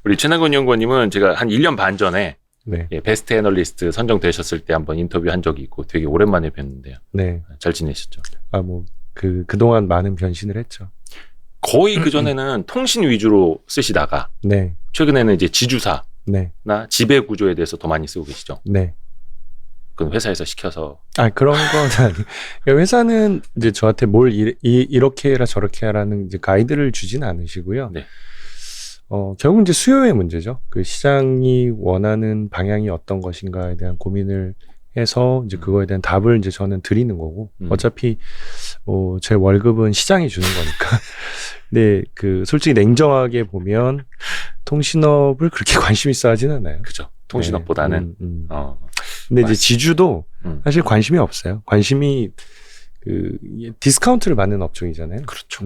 우리 최남근 연구원님은 제가 한 1년 반 전에 네. 예, 베스트 애널리스트 선정되셨을 때 한번 인터뷰한 적이 있고 되게 오랜만에 뵀는데요. 네. 잘 지내셨죠? 그동안 많은 변신을 했죠. 거의 그전에는 통신 위주로 쓰시다가 네. 최근에는 이제 지주사나 네. 지배 구조에 대해서 더 많이 쓰고 계시죠? 네. 그건 회사에서 시켜서. 그런 건 아니에요. 회사는 이제 저한테 뭘 이렇게 해라 저렇게 해라는 이제 가이드를 주진 않으시고요. 네. 결국은 이제 수요의 문제죠. 그 시장이 원하는 방향이 어떤 것인가에 대한 고민을 해서 이제 그거에 대한 답을 이제 저는 드리는 거고, 어차피 제 월급은 시장이 주는 거니까. 근데 솔직히 냉정하게 보면 통신업을 그렇게 관심 있어 하진 않아요. 그죠. 통신업보다는. 근데 이제 지주도 사실 관심이 없어요. 관심이 디스카운트를 받는 업종이잖아요. 그렇죠.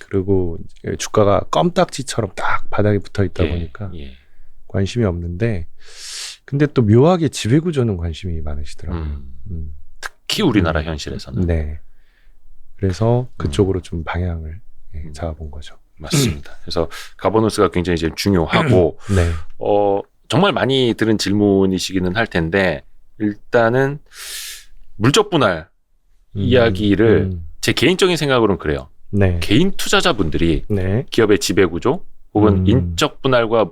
그리고 주가가 껌딱지처럼 딱 바닥에 붙어 있다 보니까 관심이 없는데, 근데 또 묘하게 지배구조는 관심이 많으시더라고요. 특히 우리나라 현실에서는. 네. 그래서 그쪽으로 좀 방향을 잡아본 거죠. 맞습니다. 그래서 가버넌스가 굉장히 이제 중요하고, 네. 정말 많이 들은 질문이시기는 할 텐데, 일단은 물적 분할 이야기를 제 개인적인 생각으로는 그래요. 네. 개인 투자자분들이 네. 기업의 지배 구조 혹은 인적 분할과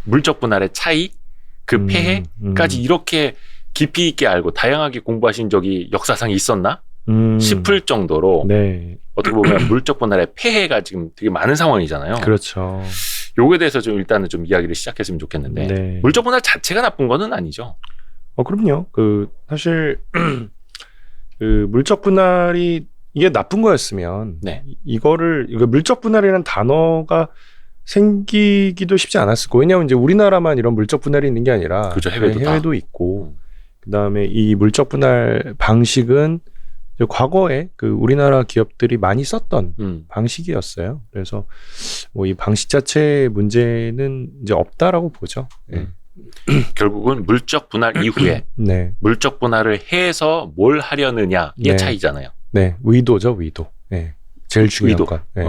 물적 분할의 차이, 그 폐해까지 이렇게 깊이 있게 알고 다양하게 공부하신 적이 역사상 있었나 싶을 정도로 네. 어떻게 보면 물적 분할의 폐해가 지금 되게 많은 상황이잖아요. 그렇죠. 요거에 대해서 좀 일단은 좀 이야기를 시작했으면 좋겠는데, 네. 물적 분할 자체가 나쁜 거는 아니죠. 그럼요. 사실 물적 분할이 이게 나쁜 거였으면, 네. 이거 물적 분할이라는 단어가 생기기도 쉽지 않았을 거예요. 왜냐하면 이제 우리나라만 이런 물적 분할이 있는 게 아니라, 그렇죠. 해외도 있고, 그다음에 이 물적 분할 방식은 과거에 우리나라 기업들이 많이 썼던 방식이었어요. 그래서 이 방식 자체의 문제는 이제 없다라고 보죠. 네. 결국은 물적 분할 이후에 네. 물적 분할을 해서 뭘 하려느냐의 네. 차이잖아요. 네, 의도죠, 의도. 네, 제일 중요한 건. 네.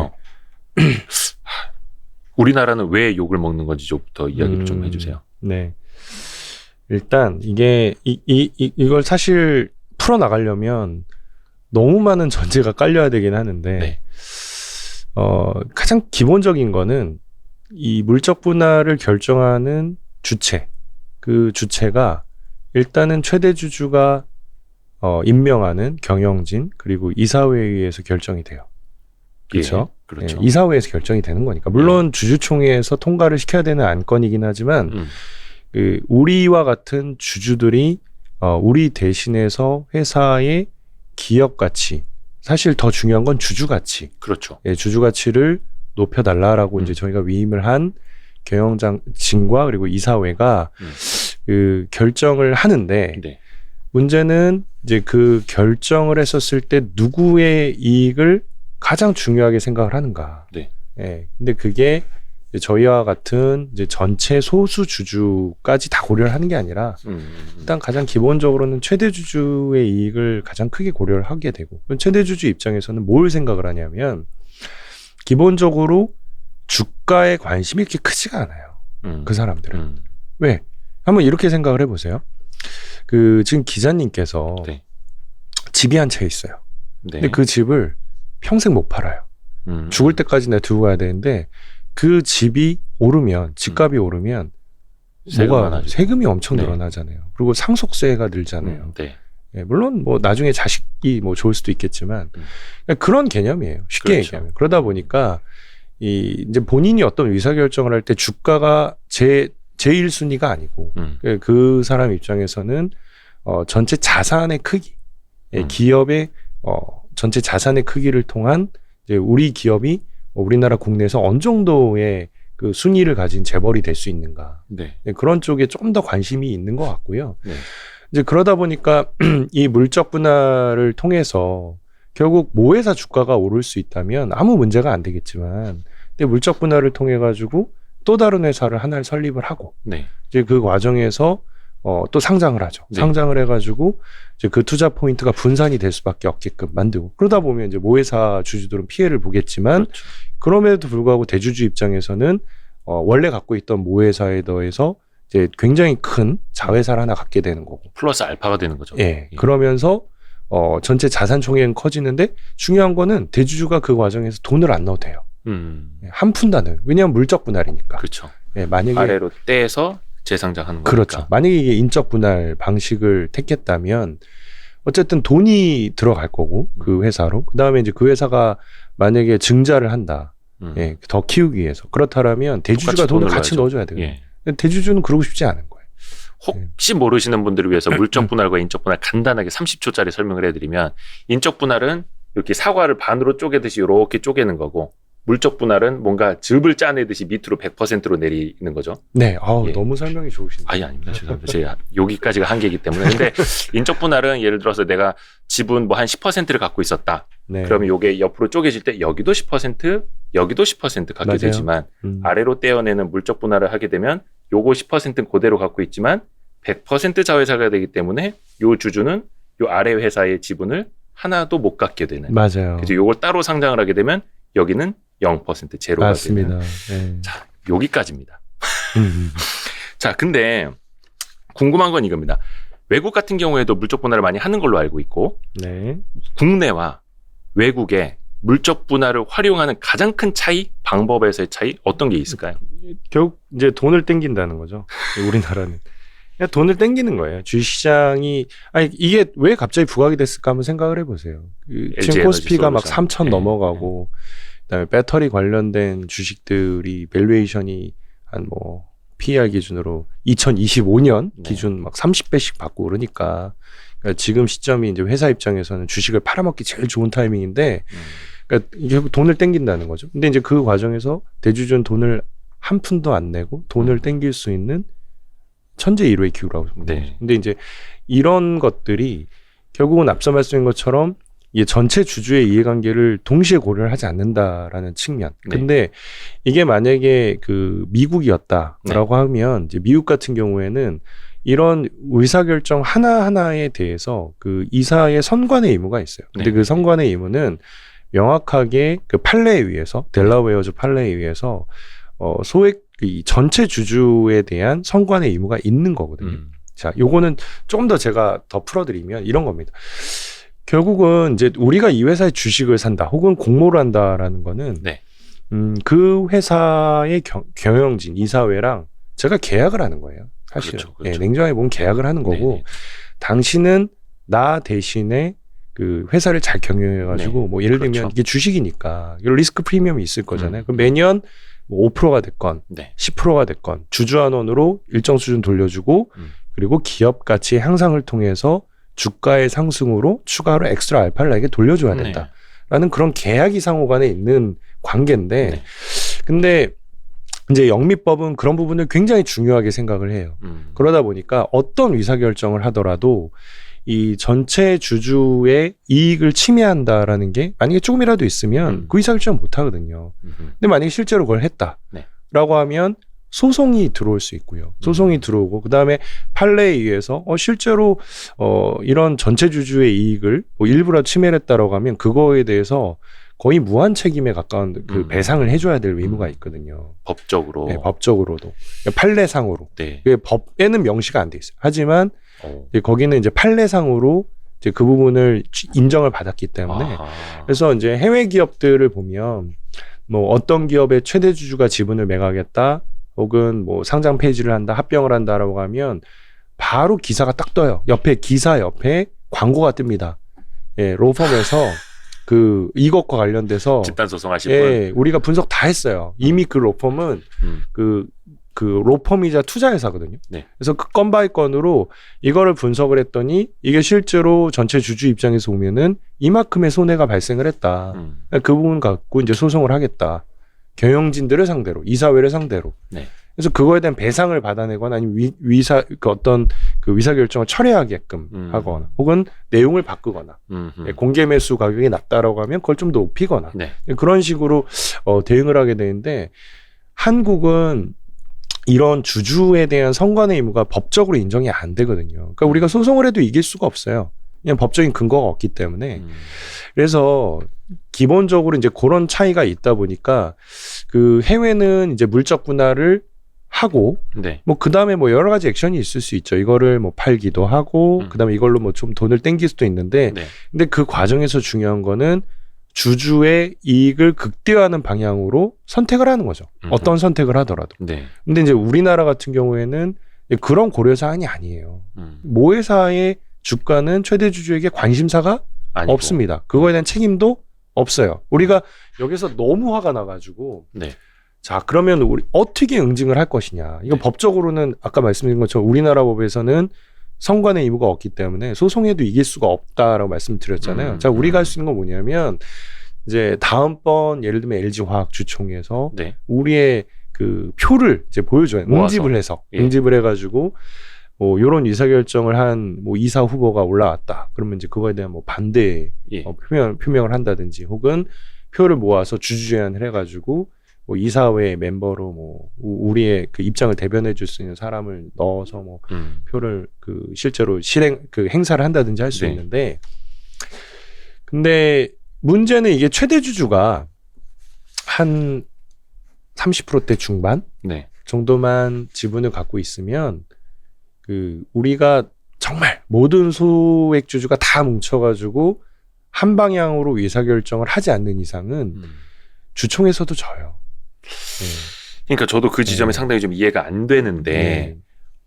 우리나라는 왜 욕을 먹는 건지부터 이야기를 좀 해주세요. 네, 일단 이게 이걸 사실 풀어 나가려면 너무 많은 전제가 깔려야 되긴 하는데, 네. 가장 기본적인 거는 이 물적 분할을 결정하는 주체, 그 주체가 일단은 최대 주주가 임명하는 경영진 그리고 이사회에 의해서 결정이 돼요. 그렇죠? 그렇죠. 네, 이사회에서 결정이 되는 거니까. 물론 주주총회에서 통과를 시켜야 되는 안건이긴 하지만 우리와 같은 주주들이 우리 대신해서 회사의 기업 가치, 사실 더 중요한 건 주주 가치. 그렇죠. 예, 주주 가치를 높여달라라고 이제 저희가 위임을 한 경영진과 그리고 이사회가 결정을 하는데, 네. 문제는 이제 그 결정을 했었을 때 누구의 이익을 가장 중요하게 생각을 하는가. 네. 예. 근데 그게 이제 저희와 같은 이제 전체 소수 주주까지 다 고려를 하는 게 아니라, 일단 가장 기본적으로는 최대 주주의 이익을 가장 크게 고려를 하게 되고, 최대 주주 입장에서는 뭘 생각을 하냐면, 기본적으로 주가에 관심이 이렇게 크지가 않아요. 그 사람들은. 왜? 한번 이렇게 생각을 해보세요. 지금 기자님께서 네. 집이 한 채 있어요. 네. 근데 그 집을 평생 못 팔아요. 죽을 때까지 내가 두고 가야 되는데, 그 집이 오르면, 집값이 오르면 세금이 엄청 늘어나잖아요. 그리고 상속세가 늘잖아요. 네. 예, 물론 나중에 자식이 좋을 수도 있겠지만, 그런 개념이에요. 쉽게 그렇죠. 얘기하면. 그러다 보니까 이제 본인이 어떤 의사결정을 할 때 주가가 제일 순위가 아니고, 그 사람 입장에서는 전체 자산의 크기, 기업의 전체 자산의 크기를 통한 이제 우리 기업이 우리나라 국내에서 어느 정도의 그 순위를 가진 재벌이 될 수 있는가. 네. 그런 쪽에 좀 더 관심이 있는 것 같고요. 네. 이제 그러다 보니까 이 물적 분할을 통해서 결국 모회사 주가가 오를 수 있다면 아무 문제가 안 되겠지만, 근데 물적 분할을 통해 가지고 또 다른 회사를 하나를 설립을 하고, 네. 이제 그 과정에서 또 상장을 하죠. 네. 상장을 해가지고 이제 그 투자 포인트가 분산이 될 수밖에 없게끔 만들고, 그러다 보면 이제 모회사 주주들은 피해를 보겠지만, 그렇죠. 그럼에도 불구하고 대주주 입장에서는 원래 갖고 있던 모회사에 더해서 이제 굉장히 큰 자회사를 하나 갖게 되는 거고. 플러스 알파가 되는 거죠. 예. 그러면서 전체 자산 총액은 커지는데 중요한 거는 대주주가 그 과정에서 돈을 안 넣어도 돼요. 한 푼도 안 넣어요. 왜냐하면 물적 분할이니까. 그렇죠. 예, 만약에 아래로 떼서 재상장하는 거니까. 그렇죠. 만약에 이게 인적 분할 방식을 택했다면 어쨌든 돈이 들어갈 거고 그 회사로. 그다음에 이제 그 회사가 만약에 증자를 한다. 예, 더 키우기 위해서. 그렇다면 대주주가 돈을 같이 넣어줘야 돼요. 예. 대주주는 그러고 싶지 않은 거예요. 혹시 모르시는 분들을 위해서 물적 분할과 인적 분할 간단하게 30초짜리 설명을 해드리면, 인적 분할은 이렇게 사과를 반으로 쪼개듯이 이렇게 쪼개는 거고, 물적 분할은 뭔가 즙을 짜내듯이 밑으로 100%로 내리는 거죠. 네, 예. 너무 설명이 좋으신데. 아닙니다. 죄송합니다. 제가 여기까지가 한계이기 때문에. 근데 인적 분할은 예를 들어서 내가 지분 뭐 한 10%를 갖고 있었다. 네. 그러면 요게 옆으로 쪼개질 때 여기도 10%, 여기도 10% 갖게 맞아요. 되지만 아래로 떼어내는 물적 분할을 하게 되면 요거 10%는 그대로 갖고 있지만 100% 자회사가 되기 때문에 요 주주는 요 아래 회사의 지분을 하나도 못 갖게 되는. 맞아요. 그래서 요걸 따로 상장을 하게 되면 여기는 0% 제로가 맞습니다. 되는. 네. 자, 여기까지입니다. 자, 근데 궁금한 건 이겁니다. 외국 같은 경우에도 물적 분할을 많이 하는 걸로 알고 있고, 네. 국내와 외국의 물적 분할을 활용하는 가장 큰 차이, 방법에서의 차이 어떤 게 있을까요? 결국 이제 돈을 땡긴다는 거죠. 우리나라는. 그냥 돈을 땡기는 거예요. 주식시장이 이게 왜 갑자기 부각이 됐을까 한번 생각을 해보세요. 지금 코스피가 막 3,000 넘어가고 그다음에 배터리 관련된 주식들이 밸류에이션이 한 뭐 PER 기준으로 2025년 기준 막 30배씩 받고 그러니까 지금 시점이 이제 회사 입장에서는 주식을 팔아먹기 제일 좋은 타이밍인데 그러니까 결국 돈을 땡긴다는 거죠. 근데 이제 그 과정에서 대주주는 돈을 한 푼도 안 내고 돈을 땡길 수 있는 천재일호의 기후라고 봅니다. 네. 근데 이제 이런 것들이 결국은 앞서 말씀드린 것처럼 이게 전체 주주의 이해관계를 동시에 고려를 하지 않는다라는 측면. 근데 이게 만약에 그 미국이었다라고 하면 이제 미국 같은 경우에는 이런 의사결정 하나하나에 대해서 그 이사의 선관의 의무가 있어요. 근데 그 선관의 의무는 명확하게 그 판례에 의해서 델라웨어주 판례에 의해서 소액 이 전체 주주에 대한 선관의 의무가 있는 거거든요. 자, 요거는 조금 더 제가 더 풀어드리면 이런 겁니다. 결국은 이제 우리가 이 회사의 주식을 산다, 혹은 공모를 한다라는 거는 그 회사의 경영진, 이사회랑 제가 계약을 하는 거예요. 사실 그렇죠. 예, 냉정하게 보면 계약을 하는 거고, 당신은 나 대신에 그 회사를 잘 경영해가지고 뭐 예를 들면 이게 주식이니까 리스크 프리미엄이 있을 거잖아요. 그럼 매년 뭐 5%가 됐건 10%가 됐건 주주환원으로 일정 수준 돌려주고 그리고 기업 가치 향상을 통해서 주가의 상승으로 추가로 엑스트라 알파를 나에게 돌려줘야 된다라는 그런 계약이 상호간에 있는 관계인데, 근데 이제 영미법은 그런 부분을 굉장히 중요하게 생각을 해요. 그러다 보니까 어떤 의사결정을 하더라도 이 전체 주주의 이익을 침해한다라는 게 만약에 조금이라도 있으면 그 의사결정 못 하거든요. 근데 만약에 실제로 그걸 했다라고 하면 소송이 들어올 수 있고요. 소송이 들어오고 그다음에 판례에 의해서 실제로 이런 전체 주주의 이익을 뭐 일부라도 침해를 했다라고 하면 그거에 대해서 거의 무한 책임에 가까운 그 배상을 해줘야 될 의무가 있거든요. 법적으로. 네, 법적으로도. 판례상으로. 법에는 명시가 안 돼 있어요. 하지만 거기는 이제 판례상으로 이제 그 부분을 인정을 받았기 때문에. 그래서 이제 해외 기업들을 보면 뭐 어떤 기업의 최대 주주가 지분을 매각하겠다, 혹은 뭐 상장 폐지를 한다, 합병을 한다라고 하면 바로 기사가 딱 떠요. 기사 옆에 광고가 뜹니다. 예, 로펌에서 이것과 관련돼서 집단 소송하실 분. 우리가 분석 다 했어요. 이미 그 로펌은 그 로펌이자 투자회사거든요. 그래서 그 건 바이 건으로 이거를 분석을 했더니 이게 실제로 전체 주주 입장에서 보면은 이만큼의 손해가 발생을 했다. 그 부분 갖고 이제 소송을 하겠다. 경영진들을 상대로, 이사회를 상대로. 그래서 그거에 대한 배상을 받아내거나 아니면 어떤 그 의사결정을 철회하게끔 하거나, 혹은 내용을 바꾸거나, 공개 매수 가격이 낮다라고 하면 그걸 좀 더 높이거나, 그런 식으로 대응을 하게 되는데, 한국은 이런 주주에 대한 선관의 의무가 법적으로 인정이 안 되거든요. 그러니까 우리가 소송을 해도 이길 수가 없어요. 그냥 법적인 근거가 없기 때문에 그래서 기본적으로 이제 그런 차이가 있다 보니까 그 해외는 이제 물적 분할을 하고 네. 뭐 그다음에 뭐 여러 가지 액션이 있을 수 있죠. 이거를 뭐 팔기도 하고 그다음에 이걸로 뭐 좀 돈을 땡길 수도 있는데 네. 근데 그 과정에서 중요한 거는 주주의 이익을 극대화하는 방향으로 선택을 하는 거죠. 어떤 선택을 하더라도. 네. 근데 이제 우리나라 같은 경우에는 그런 고려 사항이 아니에요. 모회사의 주가는 최대 주주에게 관심사가 아니고. 없습니다. 그거에 대한 책임도 없어요. 우리가 여기서 너무 화가 나가지고 네. 자 그러면 우리 어떻게 응징을 할 것이냐. 이건 네. 법적으로는 아까 말씀드린 것처럼 우리나라 법에서는 선관의 의무가 없기 때문에 소송해도 이길 수가 없다라고 말씀드렸잖아요. 자 우리가 할 수 있는 건 뭐냐면 이제 다음번 예를 들면 LG화학 주총에서 네. 우리의 그 표를 이제 보여줘요. 모아서. 응집을 해서 예. 응집을 해가지고 뭐 이런 의사결정을 한 뭐 이사 후보가 올라왔다. 그러면 이제 그거에 대한 뭐 반대 예. 표명을 한다든지 혹은 표를 모아서 주주 제안을 해가지고 뭐 이사회 멤버로 뭐 우리의 그 입장을 대변해 줄 수 있는 사람을 넣어서 뭐 표를 그 실제로 그 행사를 한다든지 할 수 네. 있는데 근데 문제는 이게 최대 주주가 한 30%대 중반 네. 정도만 지분을 갖고 있으면 그 우리가 정말 모든 소액 주주가 다 뭉쳐가지고 한 방향으로 의사결정을 하지 않는 이상은 주총에서도 져요. 네. 그러니까 저도 그 지점이 네. 상당히 좀 이해가 안 되는데 네.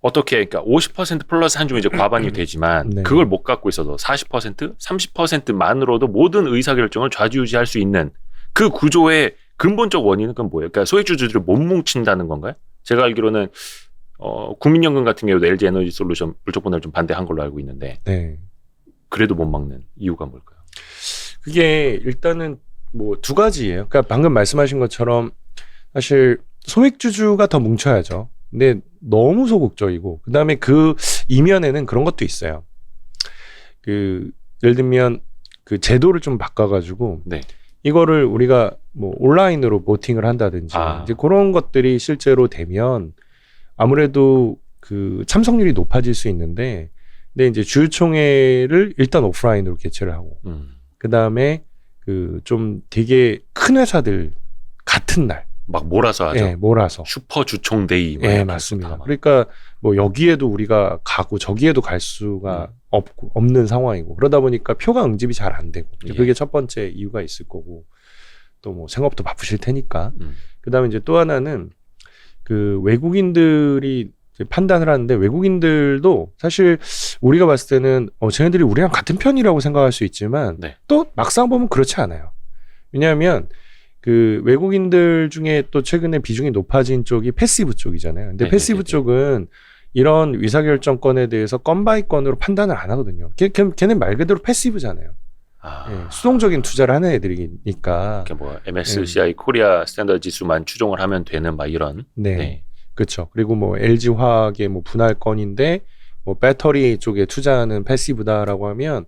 어떻게 그러니까 50% 플러스 한 주면 이제 과반이 되지만 네. 그걸 못 갖고 있어도 40%, 30%만으로도 모든 의사결정을 좌지우지할 수 있는 그 구조의 근본적 원인은 그건 뭐예요? 그러니까 소액주주들을 못 뭉친다는 건가요? 제가 알기로는 국민연금 같은 경우도 LG 에너지 솔루션 물적 분할을 좀 반대한 걸로 알고 있는데 네. 그래도 못 막는 이유가 뭘까요? 그게 일단은 뭐 두 가지예요. 그러니까 방금 말씀하신 것처럼 사실 소액주주가 더 뭉쳐야죠. 근데 너무 소극적이고 그다음에 그 이면에는 그런 것도 있어요. 그 예를 들면 그 제도를 좀 바꿔가지고 네. 이거를 우리가 뭐 온라인으로 보팅을 한다든지 이제 그런 것들이 실제로 되면 아무래도 그 참석률이 높아질 수 있는데 근데 이제 주주총회를 일단 오프라인으로 개최를 하고 그 다음에 그 좀 되게 큰 회사들 같은 날 막 몰아서 하죠. 네, 몰아서 슈퍼 주총데이. 네, 맞습니다. 그러니까 뭐 여기에도 우리가 가고 저기에도 갈 수가 없는 상황이고 그러다 보니까 표가 응집이 잘 안 되고 예. 그게 첫 번째 이유가 있을 거고 또 뭐 생업도 바쁘실 테니까 그다음에 이제 또 하나는 그 외국인들이 이제 판단을 하는데 외국인들도 사실 우리가 봤을 때는 쟤네들이 우리랑 같은 편이라고 생각할 수 있지만 네. 또 막상 보면 그렇지 않아요. 왜냐하면 그 외국인들 중에 또 최근에 비중이 높아진 쪽이 패시브 쪽이잖아요. 근데 패시브 쪽은 이런 의사결정권에 대해서 건 바이 건으로 판단을 안 하거든요. 걔는 말 그대로 패시브잖아요. 네, 수동적인 투자를 하는 애들이니까. 뭐 MSCI 코리아 스탠더드 지수만 추종을 하면 되는 막 이런. 네. 네. 그렇죠. 그리고 뭐 LG 화학의 뭐 분할건인데 뭐 배터리 쪽에 투자하는 패시브다라고 하면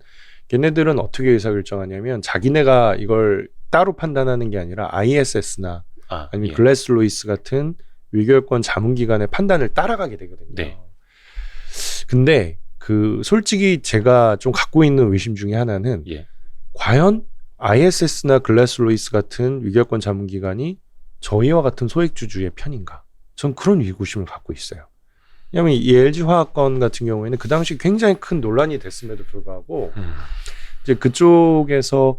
걔네들은 어떻게 의사결정하냐면 자기네가 이걸 따로 판단하는 게 아니라 ISS나 아니면 글래스 로이스 같은 위결권 자문기관의 판단을 따라가게 되거든요. 네. 근데 그 솔직히 제가 좀 갖고 있는 의심 중에 하나는 과연 ISS나 글래스 로이스 같은 위결권 자문기관이 저희와 같은 소액주주의 편인가? 전 그런 의구심을 갖고 있어요. 왜냐하면 이 LG 화학건 같은 경우에는 그 당시 굉장히 큰 논란이 됐음에도 불구하고 이제 그쪽에서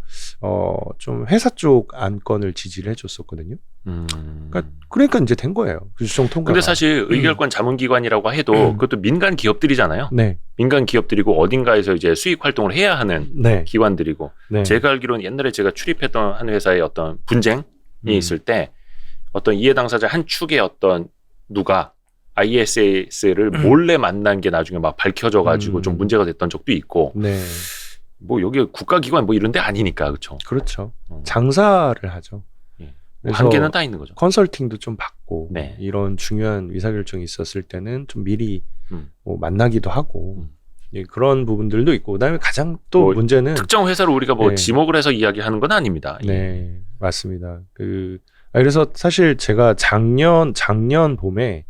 좀 회사 쪽 안건을 지지를 해줬었거든요. 그러니까 이제 된 거예요. 주총 통과가. 근데 사실 의결권 자문기관이라고 해도 그것도 민간 기업들이잖아요. 네. 민간 기업들이고 어딘가에서 이제 수익 활동을 해야 하는 네. 기관들이고 네. 제가 알기로는 옛날에 제가 출입했던 한 회사의 어떤 분쟁이 있을 때 어떤 이해 당사자 한 축의 어떤 누가 ISS를 몰래 만난 게 나중에 막 밝혀져 가지고 좀 문제가 됐던 적도 있고. 네. 뭐 여기 국가기관 뭐 이런 데 아니니까 그렇죠. 그렇죠. 장사를 하죠. 관계는 다 있는 거죠. 컨설팅도 좀 받고 네. 이런 중요한 의사결정이 있었을 때는 좀 미리 뭐 만나기도 하고 그런 부분들도 있고 그다음에 가장 또 뭐 문제는 특정 회사를 우리가 뭐 네. 지목을 해서 이야기하는 건 아닙니다. 네, 맞습니다. 그래서 사실 제가 작년 봄에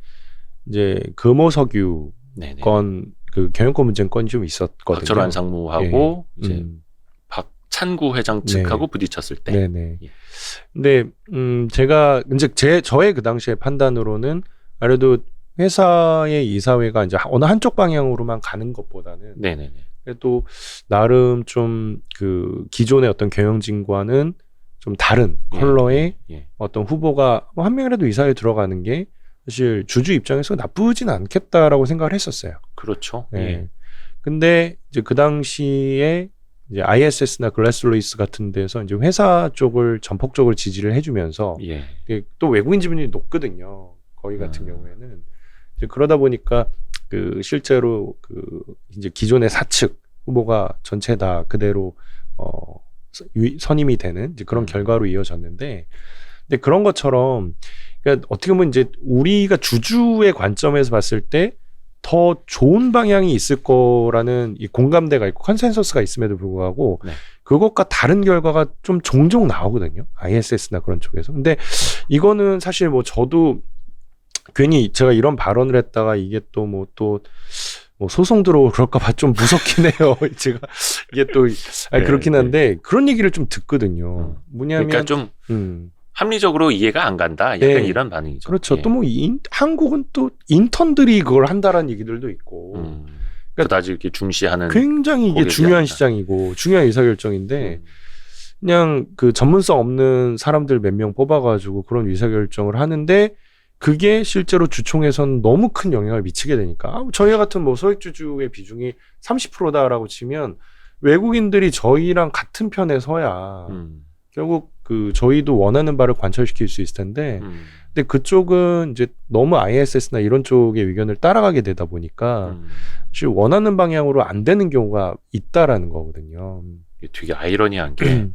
이제 금호석유 네네. 건 그 경영권 문제는 건이 좀 있었거든요. 박철환 상무하고 예. 이제 박찬구 회장 측하고 부딪혔을 때. 네네. 예. 근데 제가 이제 저의 그 당시의 판단으로는 아무래도 회사의 이사회가 이제 어느 한쪽 방향으로만 가는 것보다는 네네네. 그래도 나름 좀 그 기존의 어떤 경영진과는 좀 다른 컬러의 예. 어떤 후보가 뭐 한 명이라도 이사회에 들어가는 게 사실 주주 입장에서 나쁘진 않겠다라고 생각을 했었어요. 그렇죠. 예. 예. 근데 이제 그 당시에 이제 ISS나 글래스로이스 같은 데서 이제 회사 쪽을 전폭적으로 지지를 해주면서 예. 또 외국인 지분이 높거든요. 거기 같은 경우에는 이제 그러다 보니까 그 실제로 그 이제 기존의 사측 후보가 전체 다 그대로 선임이 되는 이제 그런 결과로 이어졌는데, 근데 그런 것처럼 그러니까 어떻게 보면 이제 우리가 주주의 관점에서 봤을 때 더 좋은 방향이 있을 거라는 이 공감대가 있고 컨센서스가 있음에도 불구하고 네. 그것과 다른 결과가 좀 종종 나오거든요. ISS나 그런 쪽에서. 근데 이거는 사실 뭐 저도 괜히 제가 이런 발언을 했다가 이게 또 뭐 소송 들어오고 그럴까 봐 좀 무섭긴 해요. 제가 이게 또 네, 그렇긴 한데 그런 얘기를 좀 듣거든요. 뭐냐면 그러니까 좀 합리적으로 이해가 안 간다. 약간 네. 이런 반응이죠. 그렇죠. 예. 또 뭐 한국은 또 인턴들이 그걸 한다라는 얘기들도 있고 그다지 이렇게 중시하는 굉장히 이게 고객이 중요한 아니다. 시장이고 중요한 의사결정인데 그냥 그 전문성 없는 사람들 몇 명 뽑아가지고 그런 의사결정을 하는데 그게 실제로 주총에선 너무 큰 영향을 미치게 되니까 저희 같은 뭐 소액주주의 비중이 30%다라고 치면 외국인들이 저희랑 같은 편에 서야 결국 그 저희도 원하는 바를 관철시킬 수 있을 텐데 근데 그쪽은 이제 너무 ISS나 이런 쪽의 의견을 따라가게 되다 보니까 사실 원하는 방향으로 안 되는 경우가 있다라는 거거든요. 이게 되게 아이러니한 게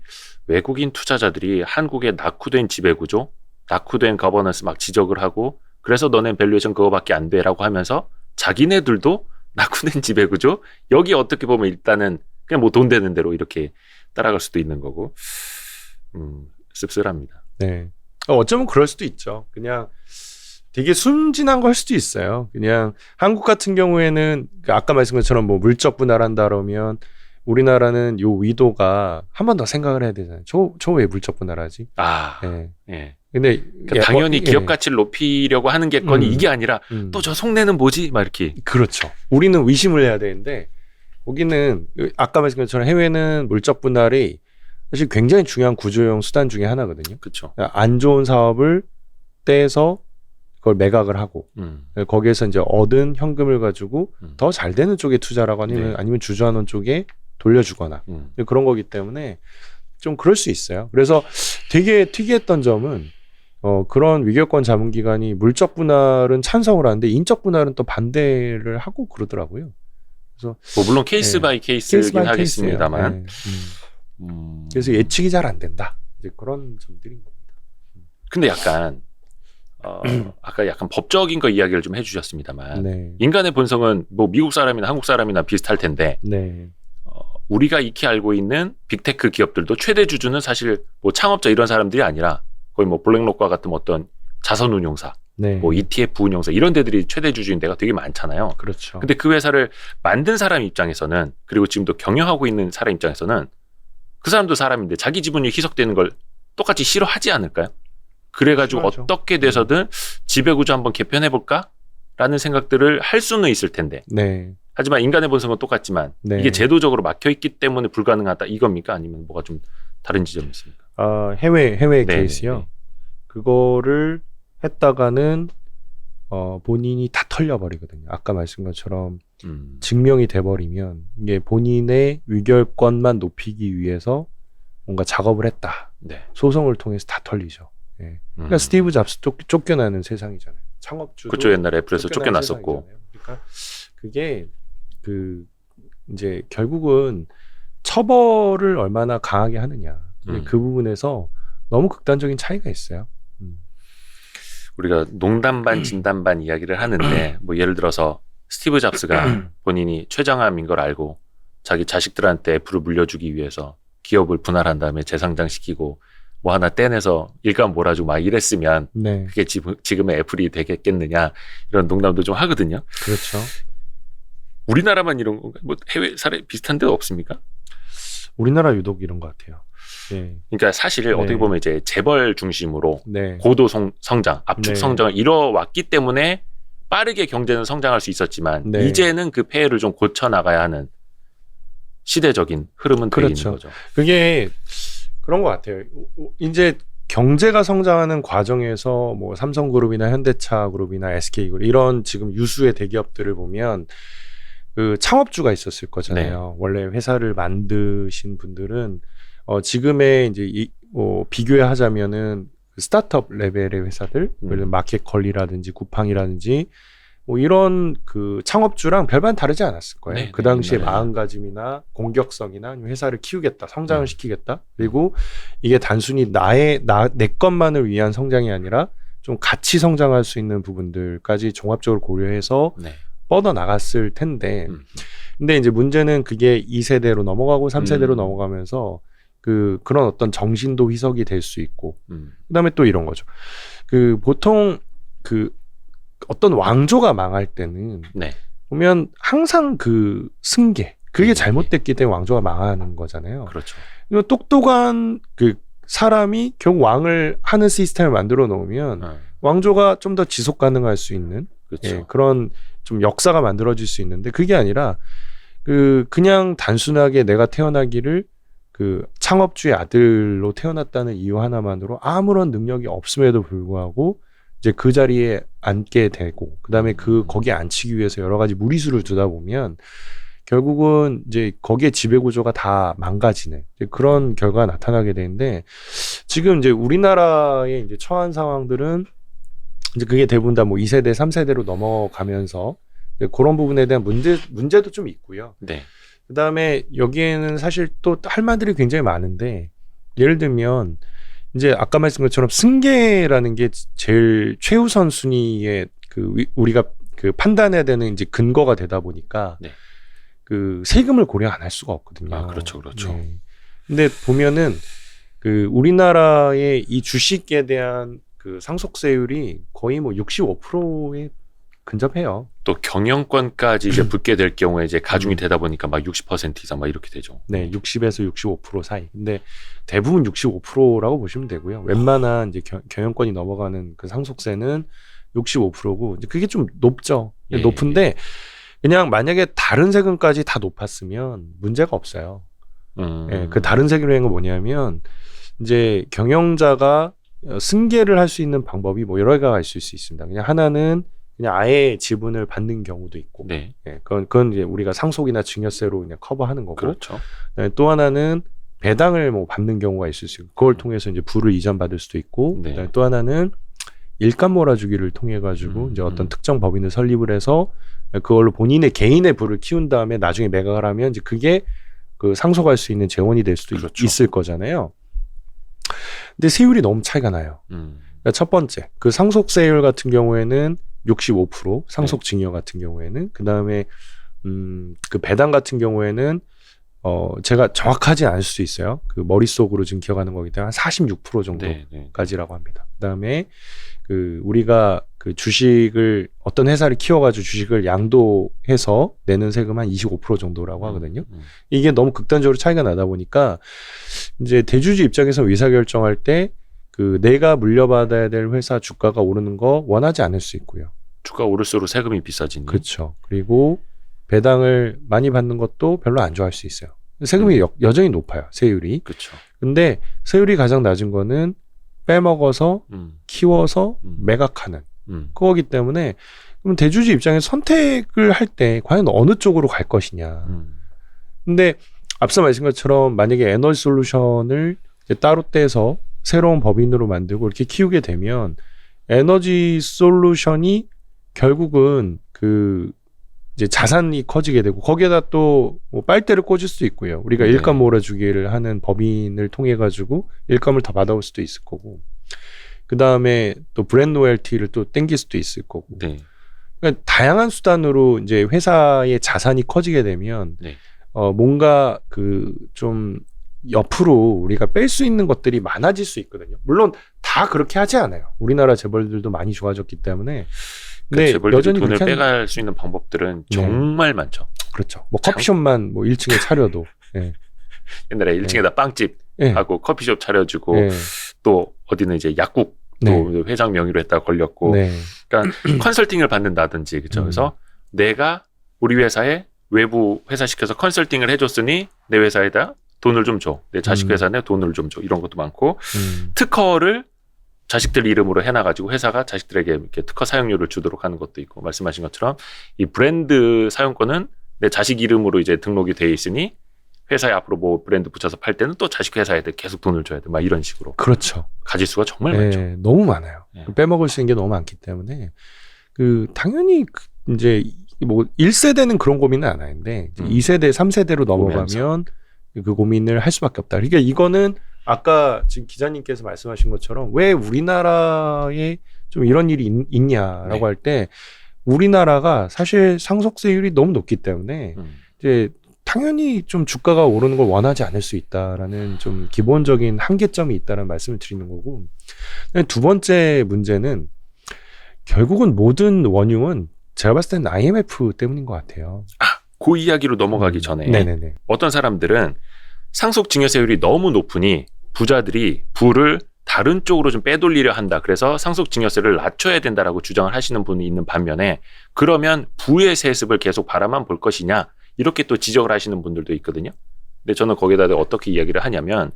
외국인 투자자들이 한국의 낙후된 지배구조, 낙후된 거버넌스 막 지적을 하고 그래서 너넨 밸류에이션 그거밖에 안 돼라고 하면서 자기네들도 낙후된 지배구조 여기 어떻게 보면 일단은 그냥 뭐 돈 되는 대로 이렇게 따라갈 수도 있는 거고 씁쓸합니다. 네. 어쩌면 그럴 수도 있죠. 그냥 되게 순진한 걸 수도 있어요. 그냥 한국 같은 경우에는 아까 말씀한 것처럼 뭐 물적 분할한다 그러면 우리나라는 요 의도가 한 번 더 생각을 해야 되잖아요. 저 왜 물적 분할하지? 예. 예. 근데 그러니까 당연히 기업 가치를 높이려고 하는 게 건이 이게 아니라 또 저 속내는 뭐지? 막 이렇게. 그렇죠. 우리는 의심을 해야 되는데 거기는 아까 말씀한 것처럼 해외는 물적 분할이 사실 굉장히 중요한 구조용 수단 중에 하나거든요. 그렇죠. 안 좋은 사업을 떼서 그걸 매각을 하고 거기에서 이제 얻은 현금을 가지고 더 잘 되는 쪽에 투자라고 아니면 주주환원 쪽에 돌려주거나 그런 거기 때문에 좀 그럴 수 있어요. 그래서 되게 특이했던 점은 그런 위결권 자문기관이 물적 분할은 찬성을 하는데 인적 분할은 또 반대를 하고 그러더라고요. 그래서 뭐 물론 케이스 바이 케이스긴 하겠습니다만. 그래서 예측이 잘 안 된다. 이제 그런 점들인 겁니다. 근데 약간 아까 약간 법적인 거 이야기를 좀 해주셨습니다만 네. 인간의 본성은 뭐 미국 사람이나 한국 사람이나 비슷할 텐데 네. 우리가 익히 알고 있는 빅테크 기업들도 최대 주주는 사실 뭐 창업자 이런 사람들이 아니라 거의 뭐 블랙록과 같은 어떤 자선운용사, 네. 뭐 ETF 운용사 이런 데들이 최대 주주인 데가 되게 많잖아요. 그렇죠. 근데 그 회사를 만든 사람 입장에서는 그리고 지금도 경영하고 있는 사람 입장에서는 그 사람도 사람인데 자기 지분이 희석되는 걸 똑같이 싫어하지 않을까요? 그래가지고 싫어하죠. 어떻게 돼서든 지배구조 한번 개편해볼까? 라는 생각들을 할 수는 있을 텐데 네. 하지만 인간의 본성은 똑같지만 네. 이게 제도적으로 막혀있기 때문에 불가능하다 이겁니까? 아니면 뭐가 좀 다른 지점이 있습니까? 해외 네, 케이스요. 네. 그거를 했다가는 본인이 다 털려버리거든요. 아까 말씀한 것처럼 증명이 돼버리면 이게 본인의 위결권만 높이기 위해서 뭔가 작업을 했다. 네. 소송을 통해서 다 털리죠. 예. 그러니까 스티브 잡스 쫓겨나는 세상이잖아요. 창업주도 그쪽 옛날에 애플에서 쫓겨났었고. 세상이잖아요. 그러니까 그게 이제 결국은 처벌을 얼마나 강하게 하느냐. 그 부분에서 너무 극단적인 차이가 있어요. 우리가 농담 반 진담 반 이야기를 하는데 뭐 예를 들어서 스티브 잡스가 본인이 최장암인 걸 알고 자기 자식들한테 애플을 물려주기 위해서 기업을 분할한 다음에 재상장시키고 뭐 하나 떼내서 일감 몰아주고 막 이랬으면 네. 그게 지금의 애플이 되겠느냐 이런 농담도 좀 하거든요. 그렇죠. 우리나라만 이런 건가? 뭐 해외 사례 비슷한 데도 없습니까? 우리나라 유독 이런 것 같아요. 네. 그러니까 사실 네. 어떻게 보면 이제 재벌 중심으로 네. 고도 성장, 압축 네. 성장을 이뤄왔기 때문에 빠르게 경제는 성장할 수 있었지만 네. 이제는 그 폐해를 좀 고쳐 나가야 하는 시대적인 흐름은 되어 그렇죠. 있는 거죠. 그게 그런 것 같아요. 이제 경제가 성장하는 과정에서 뭐 삼성그룹이나 현대차그룹이나 SK그룹 이런 지금 유수의 대기업들을 보면 그 창업주가 있었을 거잖아요. 네. 원래 회사를 만드신 분들은 지금의 이제 비교하자면은 스타트업 레벨의 회사들, 예를 들면 마켓컬리라든지 쿠팡이라든지 뭐 이런 그 창업주랑 별반 다르지 않았을 거예요. 네, 그 당시에 네. 마음가짐이나 공격성이나 아니면 회사를 키우겠다, 성장을 시키겠다. 그리고 이게 단순히 내 것만을 위한 성장이 아니라 좀 같이 성장할 수 있는 부분들까지 종합적으로 고려해서 네. 뻗어 나갔을 텐데, 근데 이제 문제는 그게 2세대로 넘어가고 3세대로 넘어가면서 그런 어떤 정신도 희석이 될 수 있고, 그다음에 또 이런 거죠. 보통 어떤 왕조가 망할 때는 네. 보면 항상 승계 그게 잘못됐기 때문에 왕조가 망하는 거잖아요. 그렇죠. 똑똑한 사람이 결국 왕을 하는 시스템을 만들어 놓으면 왕조가 좀 더 지속 가능할 수 있는 그렇죠. 그런 좀 역사가 만들어질 수 있는데 그게 아니라 그냥 단순하게 내가 태어나기를 창업주의 아들로 태어났다는 이유 하나만으로 아무런 능력이 없음에도 불구하고 이제 그 자리에 앉게 되고 그다음에 거기에 앉히기 위해서 여러 가지 무리수를 두다 보면 결국은 이제 거기에 지배 구조가 다 망가지는 그런 결과가 나타나게 되는데 지금 이제 우리나라의 이제 처한 상황들은 이제 그게 대부분 다 뭐 2세대, 3세대로 넘어가면서 그런 부분에 대한 문제도 좀 있고요. 네. 그다음에 여기에는 사실 또 할 말들이 굉장히 많은데 예를 들면 이제 아까 말씀드린 것처럼 승계라는 게 제일 최우선 순위의 우리가 판단해야 되는 이제 근거가 되다 보니까 네. 세금을 고려 안 할 수가 없거든요. 아, 그렇죠. 네. 근데 보면은 우리나라의 이 주식에 대한 상속세율이 거의 뭐 65%에 근접해요. 또 경영권까지 이제 붙게 될 경우에 이제 가중이 되다 보니까 막 60% 이상 막 이렇게 되죠. 네, 60에서 65% 사이. 근데 대부분 65%라고 보시면 되고요. 웬만한 이제 경영권이 넘어가는 상속세는 65%고 이제 그게 좀 높죠. 예, 높은데 그냥 만약에 다른 세금까지 다 높았으면 문제가 없어요. 예, 그 다른 세금이라는 건 뭐냐면 이제 경영자가 승계를 할 수 있는 방법이 뭐 여러 가지가 있을 수 있습니다. 그냥 하나는 그냥 아예 지분을 받는 경우도 있고, 네. 예, 그건 이제 우리가 상속이나 증여세로 그냥 커버하는 거고, 그렇죠. 또 하나는 배당을 뭐 받는 경우가 있을 수 있고, 그걸 통해서 이제 부를 이전받을 수도 있고, 네. 또 하나는 일감 몰아주기를 통해 가지고 이제 어떤 특정 법인을 설립을 해서 그걸로 본인의 개인의 부를 키운 다음에 나중에 매각을 하면 이제 그게 상속할 수 있는 재원이 될 수도 그렇죠. 있을 거잖아요. 근데 세율이 너무 차이가 나요. 그러니까 첫 번째, 상속세율 같은 경우에는 65%, 상속증여 같은 경우에는 그 다음에 배당 같은 경우에는 제가 정확하지 않을 수도 있어요. 머릿속으로 지금 기억하는 거기 때문에 한 46% 정도까지라고 합니다. 그 다음에 우리가 주식을 어떤 회사를 키워가지고 주식을 양도해서 내는 세금 한 25% 정도라고 하거든요. 이게 너무 극단적으로 차이가 나다 보니까 이제 대주주 입장에서 의사결정할 때 내가 물려받아야 될 회사 주가가 오르는 거 원하지 않을 수 있고요. 주가 오를수록 세금이 비싸지니. 그렇죠. 그리고 배당을 많이 받는 것도 별로 안 좋아할 수 있어요. 세금이 여전히 높아요. 세율이. 그렇죠. 근데 세율이 가장 낮은 거는 빼먹어서 키워서 매각하는 그거기 때문에 그럼 대주주 입장에서 선택을 할 때 과연 어느 쪽으로 갈 것이냐. 근데 앞서 말씀한 것처럼 만약에 에너지 솔루션을 이제 따로 떼서 새로운 법인으로 만들고 이렇게 키우게 되면 에너지 솔루션이 결국은 이제 자산이 커지게 되고 거기에다 또 뭐 빨대를 꽂을 수도 있고요. 우리가 일감 몰아주기를 하는 법인을 통해 가지고 일감을 더 받아올 수도 있을 거고 그 다음에 또 브랜드 로열티를 또 땡길 수도 있을 거고 네. 그러니까 다양한 수단으로 이제 회사의 자산이 커지게 되면 뭔가 좀 옆으로 우리가 뺄 수 있는 것들이 많아질 수 있거든요. 물론 다 그렇게 하지 않아요. 우리나라 재벌들도 많이 좋아졌기 때문에 근데 재벌들이 여전히 돈을 그렇게 빼갈 수 있는 방법들은 정말 많죠. 그렇죠. 뭐 커피숍만 뭐 1층에 차려도 옛날에 1층에다 빵집 하고 커피숍 차려주고 또 어디는 이제 약국 또 회장 명의로 했다가 걸렸고 그러니까 컨설팅을 받는다든지 그렇죠. 그래서 내가 우리 회사에 외부 회사 시켜서 컨설팅을 해줬으니 내 회사에다 돈을 좀 줘. 내 자식 회사에 돈을 좀 줘. 이런 것도 많고 특허를 자식들 이름으로 해놔가지고 회사가 자식들에게 이렇게 특허 사용료를 주도록 하는 것도 있고 말씀하신 것처럼 이 브랜드 사용권은 내 자식 이름으로 이제 등록이 돼 있으니 회사에 앞으로 뭐 브랜드 붙여서 팔 때는 또 자식 회사에 계속 돈을 줘야 돼. 막 이런 식으로. 그렇죠. 가지수가 정말 많죠. 너무 많아요. 빼먹을 수 있는 게 너무 많기 때문에 당연히 이제 뭐 1세대는 그런 고민은 안 하는데 2세대, 3세대로 넘어가면 그 고민을 할 수밖에 없다. 그러니까 이거는 아까 지금 기자님께서 말씀하신 것처럼 왜 우리나라에 좀 이런 일이 있냐라고 할 때 우리나라가 사실 상속세율이 너무 높기 때문에 이제 당연히 좀 주가가 오르는 걸 원하지 않을 수 있다라는 좀 기본적인 한계점이 있다는 말씀을 드리는 거고 두 번째 문제는 결국은 모든 원흉은 제가 봤을 때는 IMF 때문인 것 같아요. 그 이야기로 넘어가기 전에 네네네. 어떤 사람들은 상속증여세율이 너무 높으니 부자들이 부를 다른 쪽으로 좀 빼돌리려 한다. 그래서 상속증여세를 낮춰야 된다라고 주장을 하시는 분이 있는 반면에 그러면 부의 세습을 계속 바라만 볼 것이냐 이렇게 또 지적을 하시는 분들도 있거든요. 근데 저는 거기다 어떻게 이야기를 하냐면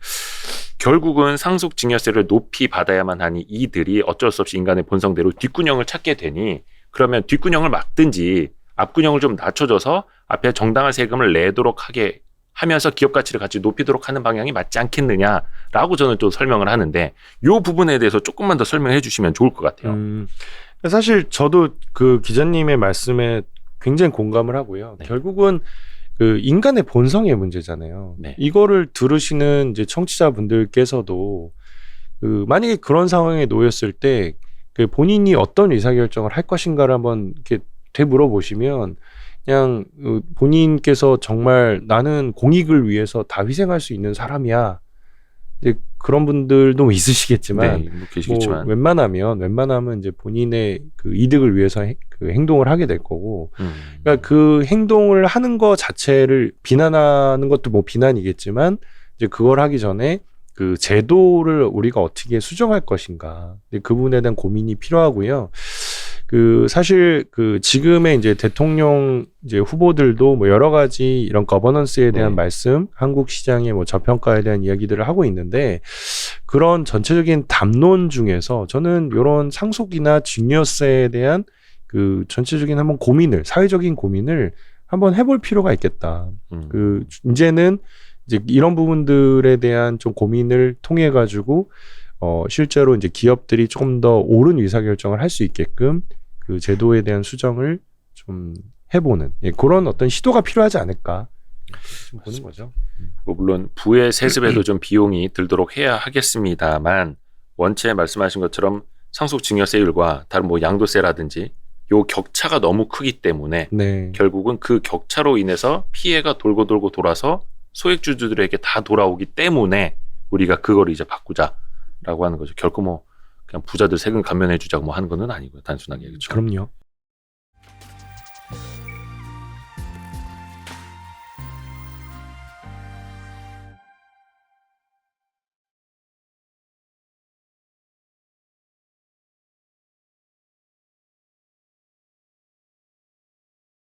결국은 상속증여세를 높이 받아야만 하니 이들이 어쩔 수 없이 인간의 본성대로 뒷구녕을 찾게 되니 그러면 뒷구녕을 막든지 앞구녕을 좀 낮춰줘서 앞에 정당한 세금을 내도록 하게 하면서 기업 가치를 같이 높이도록 하는 방향이 맞지 않겠느냐라고 저는 또 설명을 하는데 이 부분에 대해서 조금만 더 설명해 주시면 좋을 것 같아요. 사실 저도 그 기자님의 말씀에 굉장히 공감을 하고요. 결국은 그 인간의 본성의 문제잖아요. 이거를 들으시는 이제 청취자분들께서도 그 만약에 그런 상황에 놓였을 때 그 본인이 어떤 의사결정을 할 것인가를 한번 이렇게 되물어보시면 그냥 본인께서 정말 나는 공익을 위해서 다 희생할 수 있는 사람이야. 이제 그런 분들도 있으시겠지만, 뭐 계시겠지만. 뭐 웬만하면 이제 본인의 그 이득을 위해서 그 행동을 하게 될 거고, 그러니까 그 행동을 하는 거 자체를 비난하는 것도 뭐 비난이겠지만, 이제 그걸 하기 전에 그 제도를 우리가 어떻게 수정할 것인가, 그 부분에 대한 고민이 필요하고요. 그 사실 그 지금의 이제 대통령 이제 후보들도 뭐 여러 가지 이런 거버넌스에 대한 말씀, 한국 시장의 뭐 저평가에 대한 이야기들을 하고 있는데 그런 전체적인 담론 중에서 저는 이런 상속이나 증여세에 대한 그 전체적인 한번 고민을 사회적인 고민을 한번 해볼 필요가 있겠다. 그 이제는 이제 이런 부분들에 대한 좀 고민을 통해 가지고 실제로 이제 기업들이 조금 더 옳은 의사결정을 할 수 있게끔 그 제도에 대한 수정을 좀 해보는 그런 어떤 시도가 필요하지 않을까 좀 보는 거죠. 뭐 물론 부의 세습에도 좀 비용이 들도록 해야 하겠습니다만 원체 말씀하신 것처럼 상속증여세율과 다른 뭐 양도세라든지 요 격차가 너무 크기 때문에 결국은 그 격차로 인해서 피해가 돌고 돌아서 소액주주들에게 다 돌아오기 때문에 우리가 그걸 이제 바꾸자라고 하는 거죠. 결코 뭐 그냥 부자들 세금 감면해 주자고 뭐 하는 건 아니고요. 단순하게. 그렇죠? 그럼요.